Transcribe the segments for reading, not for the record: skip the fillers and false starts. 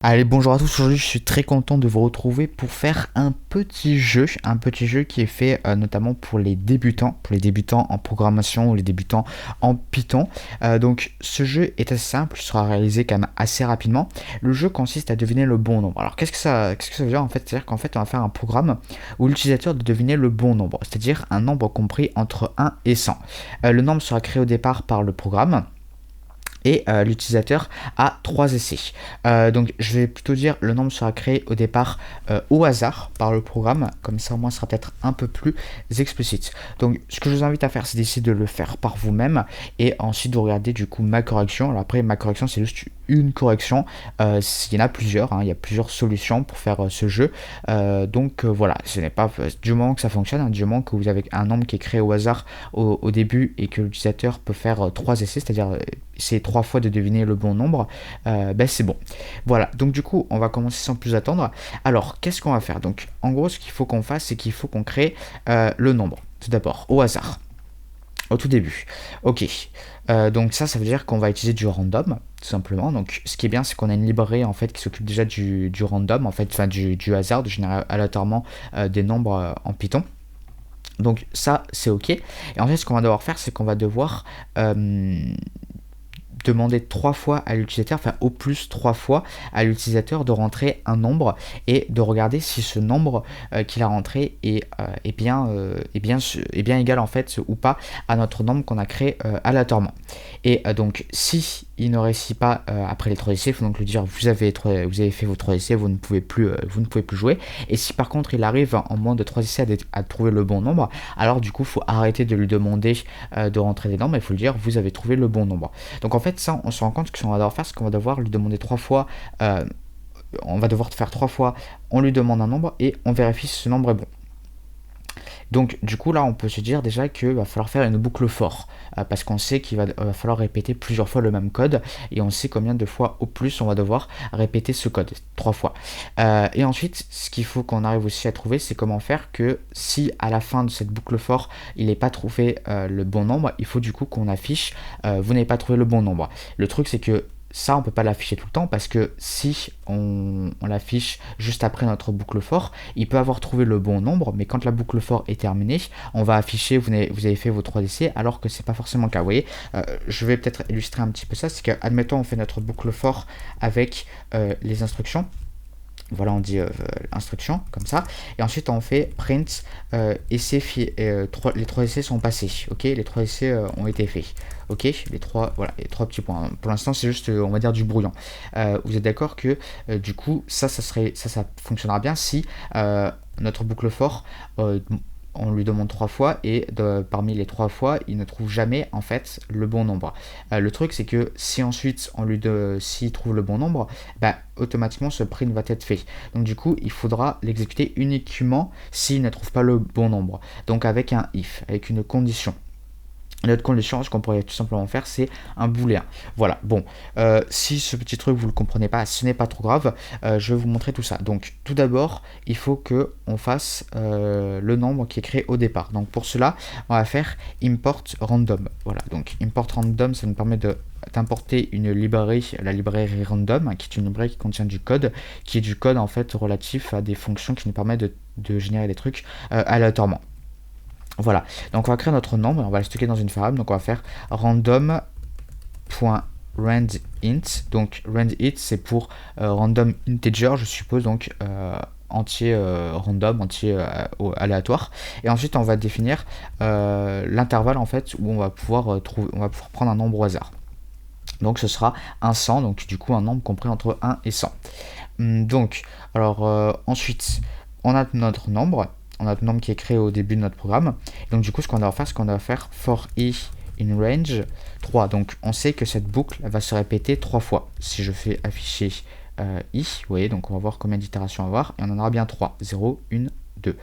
Allez, bonjour à tous, aujourd'hui je suis très content de vous retrouver pour faire un petit jeu qui est fait notamment pour les débutants en programmation ou les débutants en Python. Donc ce jeu est assez simple, il sera réalisé quand même assez rapidement. Le jeu consiste à deviner le bon nombre. Alors qu'est-ce que ça veut dire en fait? C'est-à-dire qu'en fait on va faire un programme où l'utilisateur doit deviner le bon nombre, c'est-à-dire un nombre compris entre 1 et 100. Le nombre sera créé au départ par le programme et l'utilisateur a 3 essais. Donc je vais plutôt dire le nombre sera créé au départ au hasard par le programme, comme ça au moins ce sera peut-être un peu plus explicite. Donc ce que je vous invite à faire, c'est d'essayer de le faire par vous-même et ensuite de regarder du coup ma correction. Alors après ma correction c'est juste une correction, il y en a plusieurs, il y a plusieurs solutions pour faire ce jeu. Donc voilà, ce n'est pas du moment que ça fonctionne, du moment que vous avez un nombre qui est créé au hasard au début et que l'utilisateur peut faire 3 essais, c'est-à-dire c'est 3 fois de deviner le bon nombre, c'est bon. Voilà, donc du coup, on va commencer sans plus attendre. Alors, qu'est-ce qu'on va faire? Donc, en gros, ce qu'il faut qu'on fasse, c'est qu'il faut qu'on crée le nombre, tout d'abord, au hasard, au tout début. Ok, donc ça veut dire qu'on va utiliser du random, tout simplement. Donc, ce qui est bien, c'est qu'on a une librairie, en fait, qui s'occupe déjà du random, en fait, enfin, du hasard, de générer aléatoirement des nombres en Python. Donc ça, c'est ok. Et ensuite, ce qu'on va devoir faire, c'est qu'on va devoir demander 3 fois à l'utilisateur, enfin au plus 3 fois à l'utilisateur de rentrer un nombre et de regarder si ce nombre qu'il a rentré est bien égal en fait ou pas à notre nombre qu'on a créé aléatoirement. Et donc si il ne réussit pas après les 3 essais, il faut donc lui dire vous avez fait vos 3 essais, vous ne pouvez plus jouer. Et si par contre il arrive en moins de 3 essais à trouver le bon nombre, alors du coup il faut arrêter de lui demander de rentrer des nombres, il faut lui dire vous avez trouvé le bon nombre. Donc en fait ça on se rend compte que ce qu'on va devoir faire, c'est qu'on va devoir lui demander 3 fois, on va devoir faire 3 fois, on lui demande un nombre et on vérifie si ce nombre est bon. Donc du coup là on peut se dire déjà qu'il va falloir faire une boucle for, parce qu'on sait qu'il va falloir répéter plusieurs fois le même code et on sait combien de fois au plus on va devoir répéter ce code, 3 fois. Et ensuite ce qu'il faut qu'on arrive aussi à trouver, c'est comment faire que si à la fin de cette boucle for il n'est pas trouvé le bon nombre, il faut du coup qu'on affiche vous n'avez pas trouvé le bon nombre. Le truc c'est que ça, on peut pas l'afficher tout le temps parce que si on l'affiche juste après notre boucle for, il peut avoir trouvé le bon nombre, mais quand la boucle for est terminée, on va afficher vous avez fait vos 3 essais alors que c'est pas forcément le cas. Vous voyez, je vais peut-être illustrer un petit peu ça. C'est qu'admettons, on fait notre boucle for avec les instructions. Voilà, on dit instruction comme ça, et ensuite on fait print essai les 3 essais sont passés, ok, les 3 essais ont été faits, ok, les 3 petits points. Pour l'instant c'est juste on va dire du brouillon. Vous êtes d'accord que du coup ça fonctionnera bien si notre boucle for on lui demande 3 fois et parmi les 3 fois il ne trouve jamais en fait le bon nombre. Le truc c'est que si ensuite s'il trouve le bon nombre, automatiquement ce print va être fait. Donc du coup il faudra l'exécuter uniquement s'il ne trouve pas le bon nombre. Donc avec un if, avec une condition. L'autre condition, ce qu'on pourrait tout simplement faire, c'est un booléen. Voilà, bon, si ce petit truc vous ne le comprenez pas, ce n'est pas trop grave, je vais vous montrer tout ça. Donc tout d'abord, il faut qu'on fasse le nombre qui est créé au départ. Donc pour cela, on va faire import random. Voilà, donc import random, ça nous permet d'importer une librairie, la librairie random, qui est une librairie qui contient du code, qui est du code en fait relatif à des fonctions qui nous permettent de générer des trucs aléatoirement. Voilà, donc on va créer notre nombre, on va le stocker dans une variable, donc on va faire random.randint, donc randint c'est pour random integer, je suppose, donc entier random, entier aléatoire, et ensuite on va définir l'intervalle en fait où on va pouvoir prendre un nombre au hasard. Donc ce sera un 100, donc du coup un nombre compris entre 1 et 100. Donc, alors ensuite, on a notre nombre qui est créé au début de notre programme. Et donc du coup, ce qu'on va faire, c'est qu'on va faire for i in range 3. Donc on sait que cette boucle va se répéter 3 fois. Si je fais afficher i, vous voyez, donc on va voir combien d'itérations on va avoir, et on en aura bien 3. 0, 1, 2.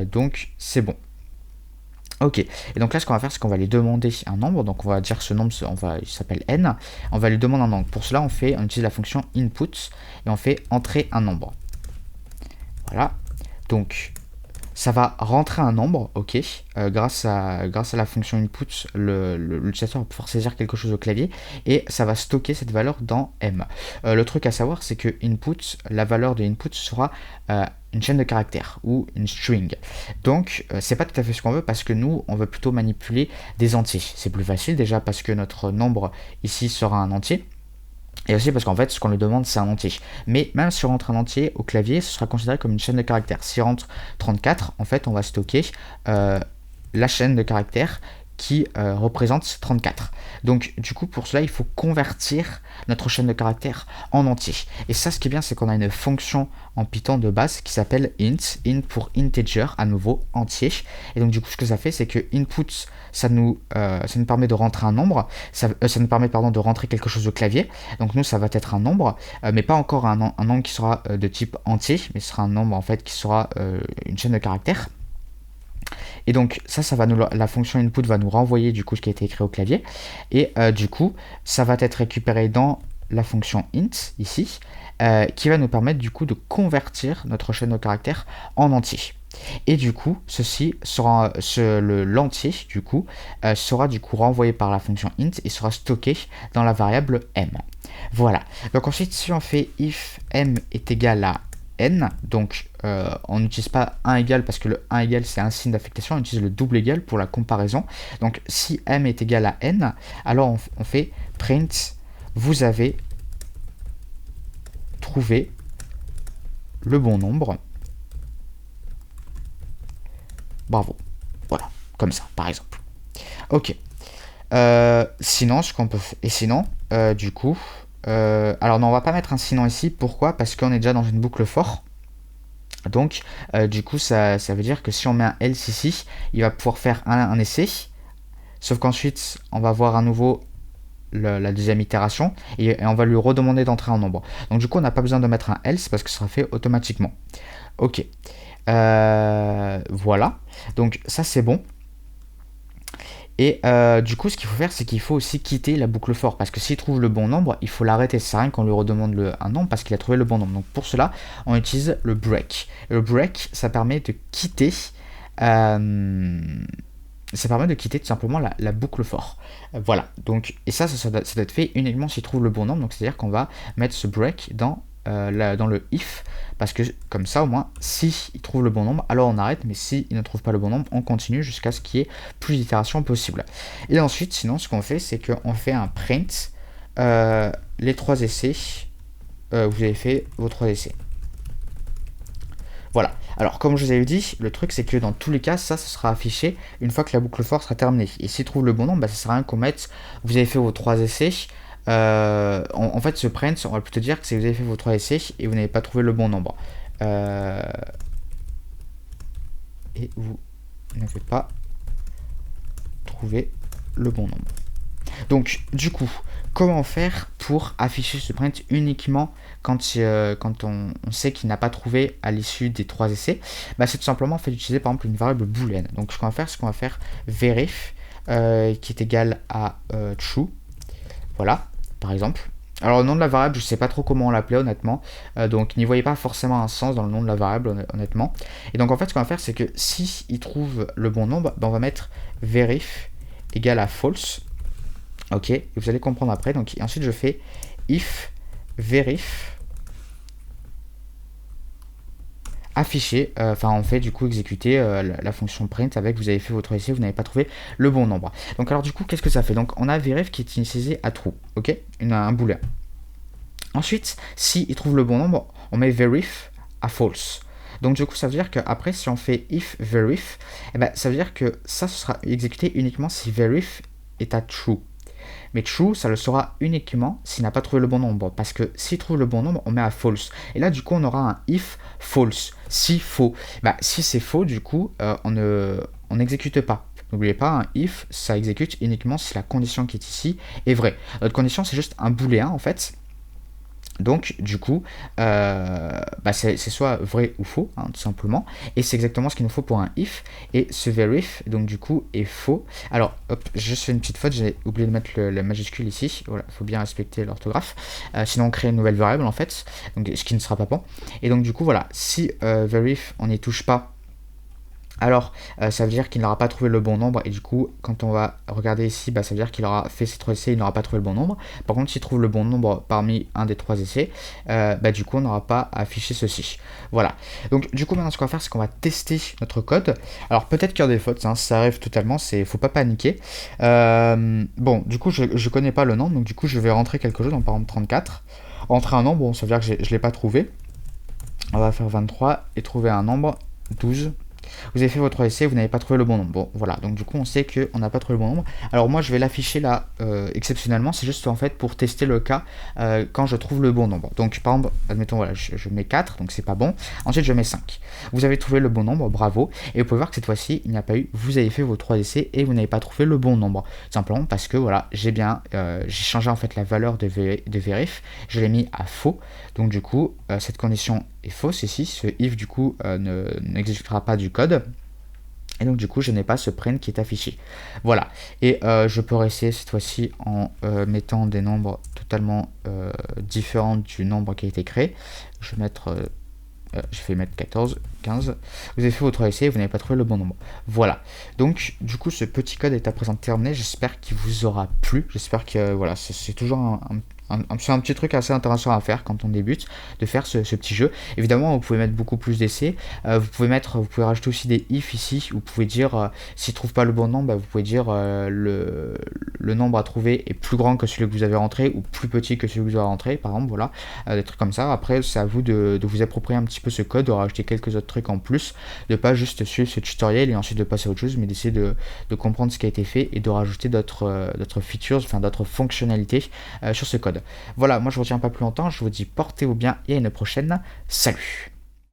Donc c'est bon. Ok, et donc là ce qu'on va faire, c'est qu'on va lui demander un nombre, donc on va dire ce nombre, il s'appelle n, on va lui demander un nombre. Pour cela, on utilise la fonction input, et on fait entrer un nombre. Voilà, donc ça va rentrer un nombre, ok, grâce à la fonction input, l'utilisateur va pouvoir saisir quelque chose au clavier et ça va stocker cette valeur dans M. Le truc à savoir, c'est que input, la valeur de input sera une chaîne de caractères ou une string. Donc, c'est pas tout à fait ce qu'on veut parce que nous, on veut plutôt manipuler des entiers. C'est plus facile déjà parce que notre nombre ici sera un entier. Et aussi parce qu'en fait, ce qu'on lui demande, c'est un entier. Mais même si on rentre un entier au clavier, ce sera considéré comme une chaîne de caractères. Si on rentre 34, en fait, on va stocker la chaîne de caractères qui représente 34. Donc du coup pour cela il faut convertir notre chaîne de caractères en entier. Et ça ce qui est bien c'est qu'on a une fonction en Python de base qui s'appelle int pour integer, à nouveau entier. Et donc du coup ce que ça fait c'est que input ça nous permet de rentrer un nombre, ça nous permet pardon, de rentrer quelque chose au clavier. Donc nous ça va être un nombre, mais pas encore un nombre qui sera de type entier, mais ce sera un nombre en fait qui sera une chaîne de caractères. Et donc ça va la fonction input va nous renvoyer du coup ce qui a été écrit au clavier. Et du coup, ça va être récupéré dans la fonction int ici, qui va nous permettre du coup de convertir notre chaîne de caractères en entier. Et du coup, ceci sera l'entier du coup sera du coup renvoyé par la fonction int et sera stocké dans la variable m. Voilà. Donc ensuite, si on fait if m est égal à n, donc on n'utilise pas 1 égal parce que le 1 égal c'est un signe d'affectation, on utilise le double égal pour la comparaison. Donc si m est égal à n, alors on fait print vous avez trouvé le bon nombre. Bravo. Voilà, comme ça par exemple. Ok. Sinon, ce qu'on peut et sinon, du coup, alors non, on va pas mettre un sinon ici. Pourquoi? Parce qu'on est déjà dans une boucle for. Donc, du coup, ça veut dire que si on met un else ici, il va pouvoir faire un essai. Sauf qu'ensuite, on va voir à nouveau la deuxième itération et on va lui redemander d'entrer un nombre. Donc, du coup, on n'a pas besoin de mettre un else parce que ce sera fait automatiquement. Ok. Voilà. Donc, ça, c'est bon. Et du coup, ce qu'il faut faire, c'est qu'il faut aussi quitter la boucle for. Parce que s'il trouve le bon nombre, il faut l'arrêter. Ça sert à rien qu'on lui redemande un nombre parce qu'il a trouvé le bon nombre. Donc pour cela, on utilise le break. Et le break, ça permet de quitter... ça permet de quitter tout simplement la boucle for. Voilà. Donc, et ça doit être fait uniquement s'il trouve le bon nombre. Donc c'est-à-dire qu'on va mettre ce break dans le if, parce que comme ça au moins si il trouve le bon nombre alors on arrête, mais si il ne trouve pas le bon nombre on continue jusqu'à ce qu'il y ait plus d'itérations possible. Et ensuite sinon ce qu'on fait c'est qu'on fait un print les 3 essais, vous avez fait vos 3 essais. Voilà. Alors comme je vous avais dit, le truc c'est que dans tous les cas ça sera affiché une fois que la boucle for sera terminée. Et s'il trouve le bon nombre, ça sert à rien qu'on mette vous avez fait vos 3 essais. En fait, ce print, on va plutôt dire que c'est que vous avez fait vos 3 essais et vous n'avez pas trouvé le bon nombre. Et vous n'avez pas trouvé le bon nombre. Donc, du coup, comment faire pour afficher ce print uniquement quand on sait qu'il n'a pas trouvé à l'issue des 3 essais? C'est tout simplement fait d'utiliser par exemple une variable boolean. Donc, ce qu'on va faire, c'est qu'on va faire verif qui est égal à true. Voilà, par exemple. Alors le nom de la variable, je sais pas trop comment on l'appelait honnêtement, donc n'y voyez pas forcément un sens dans le nom de la variable honnêtement. Et donc en fait ce qu'on va faire c'est que si il trouve le bon nombre, on va mettre verif égale à false. Ok, et vous allez comprendre après. Donc ensuite je fais if verif afficher, on fait du coup exécuter la fonction print avec vous avez fait votre essai, vous n'avez pas trouvé le bon nombre. Donc alors du coup qu'est-ce que ça fait? Donc on a verif qui est initialisé à true, ok, un booléen. Ensuite si il trouve le bon nombre, on met verif à false. Donc du coup ça veut dire qu'après si on fait if verif, ça veut dire que ça sera exécuté uniquement si verif est à true. Mais true, ça le sera uniquement s'il n'a pas trouvé le bon nombre. Parce que s'il trouve le bon nombre, on met à false. Et là, du coup, on aura un if false. Si faux. Si c'est faux, du coup, on n'exécute pas. N'oubliez pas, un if, ça exécute uniquement si la condition qui est ici est vraie. Notre condition, c'est juste un booléen, en fait. Donc du coup, c'est soit vrai ou faux, tout simplement. Et c'est exactement ce qu'il nous faut pour un if. Et ce verif, donc du coup, est faux. Alors, hop, j'ai juste fait une petite faute, j'ai oublié de mettre la majuscule ici. Voilà, il faut bien respecter l'orthographe. Sinon, on crée une nouvelle variable, en fait. Donc, ce qui ne sera pas bon. Et donc du coup, voilà, si verif, on n'y touche pas, alors ça veut dire qu'il n'aura pas trouvé le bon nombre et du coup quand on va regarder ici, ça veut dire qu'il aura fait ses 3 essais, il n'aura pas trouvé le bon nombre. Par contre s'il trouve le bon nombre parmi un des 3 essais, du coup on n'aura pas affiché ceci. Voilà, donc du coup maintenant ce qu'on va faire c'est qu'on va tester notre code. Alors peut-être qu'il y a des fautes, hein, ça arrive totalement, faut pas paniquer. Bon du coup je connais pas le nombre, donc du coup je vais rentrer quelque chose, donc par exemple 34. Rentrer un nombre, bon ça veut dire que je ne l'ai pas trouvé. On va faire 23 et trouver un nombre 12. Vous avez fait votre essai, vous n'avez pas trouvé le bon nombre. Bon, voilà, donc du coup, on sait qu'on n'a pas trouvé le bon nombre. Alors moi, je vais l'afficher là, exceptionnellement, c'est juste en fait pour tester le cas quand je trouve le bon nombre. Donc par exemple, admettons, voilà, je mets 4, donc c'est pas bon. Ensuite, je mets 5. Vous avez trouvé le bon nombre, bravo. Et vous pouvez voir que cette fois-ci, il n'y a pas eu, vous avez fait vos 3 essais et vous n'avez pas trouvé le bon nombre. Simplement parce que, voilà, j'ai changé en fait la valeur de vérif, je l'ai mis à faux. Donc du coup, cette condition est fausse ici, ce if du coup n'exécutera pas du code. Et donc du coup je n'ai pas ce print qui est affiché. Voilà. Et je peux réessayer cette fois-ci en mettant des nombres totalement différents du nombre qui a été créé. Je vais mettre 14, 15. Vous avez fait votre essai et vous n'avez pas trouvé le bon nombre. Voilà. Donc du coup ce petit code est à présent terminé. J'espère qu'il vous aura plu. J'espère que voilà, c'est toujours c'est un petit truc assez intéressant à faire quand on débute, de faire ce petit jeu. Évidemment, vous pouvez mettre beaucoup plus d'essais. Vous pouvez rajouter aussi des if ici. Vous pouvez dire, s'il ne trouve pas le bon nombre, vous pouvez dire le nombre à trouver est plus grand que celui que vous avez rentré ou plus petit que celui que vous avez rentré, par exemple, voilà. Des trucs comme ça. Après, c'est à vous de vous approprier un petit peu ce code, de rajouter quelques autres trucs en plus, de pas juste suivre ce tutoriel et ensuite de passer à autre chose, mais d'essayer de comprendre ce qui a été fait et de rajouter d'autres features, enfin d'autres fonctionnalités sur ce code. Voilà, moi je ne retiens pas plus longtemps, je vous dis portez-vous bien et à une prochaine, salut!